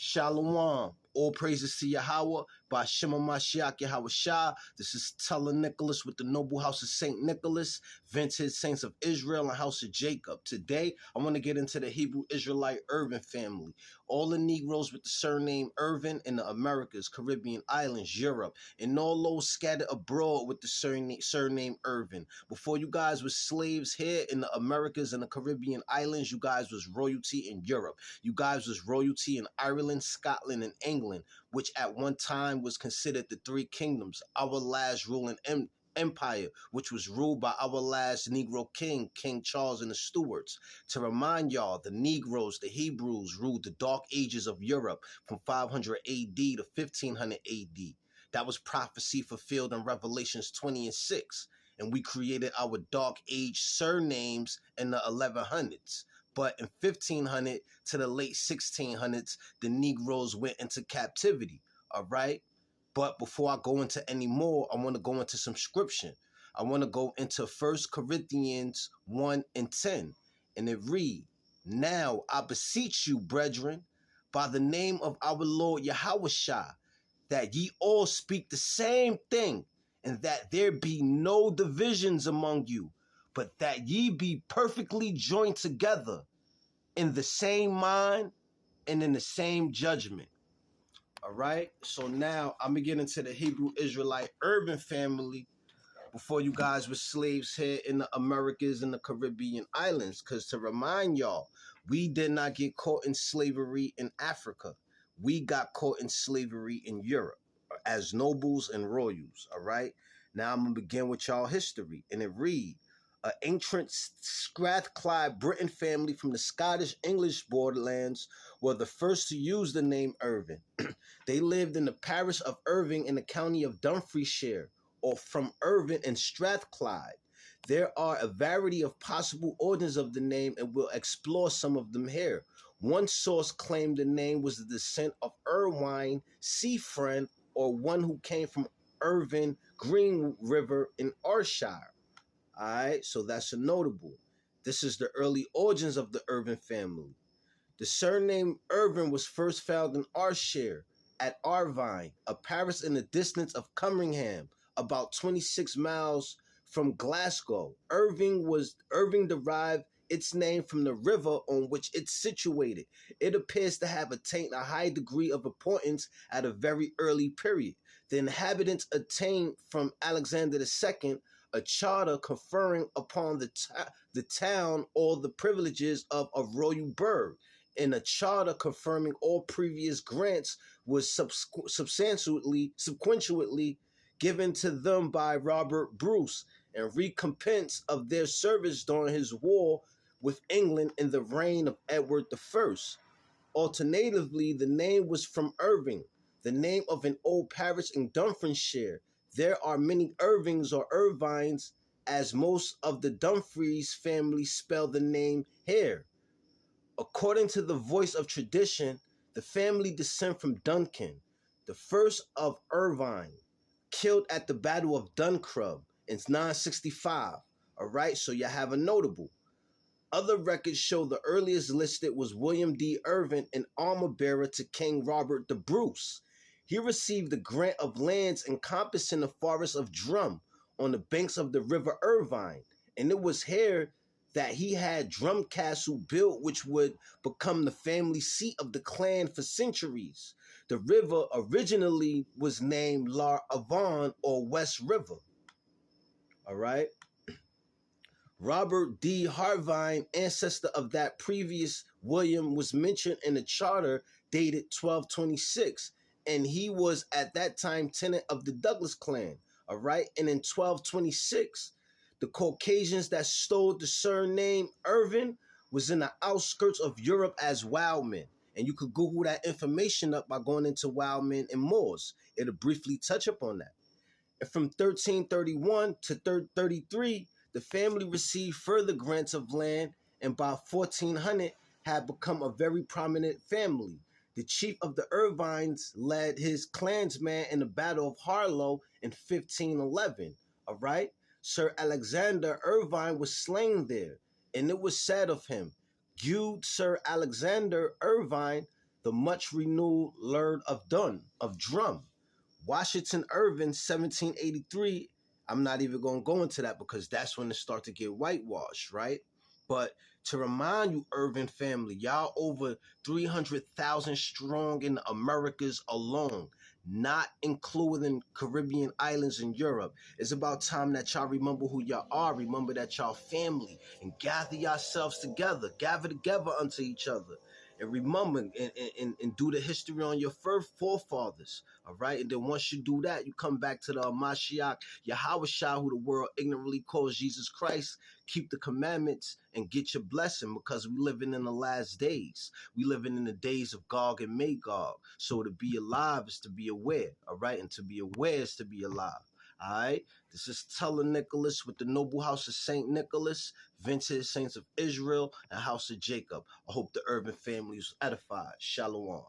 Shalom. All praises to Yahweh by Shema Mashiach Yahweh Shah. This is Teller Nicholas with the Noble House of St. Nicholas, Vintage Saints of Israel and House of Jacob. Today, I want to get into the Hebrew Israelite Irving family. All the Negroes with the surname Irving in the Americas, Caribbean islands, Europe, and all those scattered abroad with the surname Irving. Before you guys were slaves here in the Americas and the Caribbean islands, you guys was royalty in Europe. You guys was royalty in Ireland, Scotland, and England, which at one time was considered the three kingdoms, our last ruling empire, which was ruled by our last Negro king, King Charles and the Stuarts. To remind y'all, the Negroes, the Hebrews, ruled the dark ages of Europe from 500 AD to 1500 AD. That was prophecy fulfilled in Revelations 20 and 6. And we created our dark age surnames in the 1100s. But in 1500 to the late 1600s, the Negroes went into captivity, all right? But before I go into any more, I want to go into some scripture. I want to go into 1 Corinthians 1 and 10. And it reads, "Now I beseech you, brethren, by the name of our Lord Yahweh Shah, that ye all speak the same thing, and that there be no divisions among you, but that ye be perfectly joined together in the same mind and in the same judgment." All right. So now I'm going to get into the Hebrew Israelite Irving family before you guys were slaves here in the Americas and the Caribbean islands. Because to remind y'all, we did not get caught in slavery in Africa. We got caught in slavery in Europe as nobles and royals. All right. Now I'm going to begin with y'all history. And it reads, an ancient Strathclyde Britain family from the Scottish-English borderlands were the first to use the name Irving. They lived in the parish of Irving in the county of Dumfriesshire, or from Irving and Strathclyde. There are a variety of possible origins of the name, and we'll explore some of them here. One source claimed the name was the descent of Irvine, sea friend, or one who came from Irvine, Green River in Ayrshire. All right, so that's a notable. This is the early origins of the Irving family. The surname Irving was first found in Ayrshire at Irvine, a parish in the distance of Cummingham, about 26 miles from Glasgow. Irving derived its name from the river on which it's situated. It appears to have attained a high degree of importance at a very early period. The inhabitants obtained from Alexander II a charter conferring upon the town all the privileges of a royal burgh, and a charter confirming all previous grants was subsequently given to them by Robert Bruce in recompense of their service during his war with England in the reign of Edward I. Alternatively, the name was from Irving, the name of an old parish in Dumfriesshire. There are many Irvings or Irvines, as most of the Dumfries family spell the name Hare. According to the voice of tradition, the family descend from Duncan, the first of Irvine, killed at the Battle of Dunkirk in 965. All right, so you have a notable. Other records show the earliest listed was William D. Irving, an armor bearer to King Robert the Bruce. He received a grant of lands encompassing the forest of Drum on the banks of the river Irvine, and it was here that he had Drum Castle built, which would become the family seat of the clan for centuries. The river originally was named Lar Avon, or West River. All right. Robert D. Harvine, ancestor of that previous William, was mentioned in a charter dated 1226, and he was at that time tenant of the Douglas clan. All right. And in 1226, the Caucasians that stole the surname Irving was in the outskirts of Europe as wild men. And you could Google that information up by going into Wild Men and Moors. It'll briefly touch upon that. And from 1331 to 1333, the family received further grants of land, and by 1400 had become a very prominent family. The chief of the Irvines led his clansmen in the Battle of Harlow in 1511. All right? Sir Alexander Irvine was slain there, and it was said of him, "Viewed Sir Alexander Irvine, The much renewed Lord of Drum. Washington Irving, 1783. I'm not even going to go into that because that's when it start to get whitewashed, right? But to remind you, Irving family, y'all over 300,000 strong in the Americas alone, not including Caribbean islands and Europe. It's about time that y'all remember who y'all are, remember that y'all family, and gather yourselves together, gather together unto each other. And remember and do the history on your forefathers. All right. And then once you do that, you come back to the Mashiach, Yahweh Shah, who the world ignorantly calls Jesus Christ. Keep the commandments and get your blessing because we living in the last days. We living in the days of Gog and Magog. So to be alive is to be aware. All right. And to be aware is to be alive. All right. This is Teller Nicholas with the Noble House of St. Nicholas, Vintage Saints of Israel, and House of Jacob. I hope the Irving family is edified. Shalom.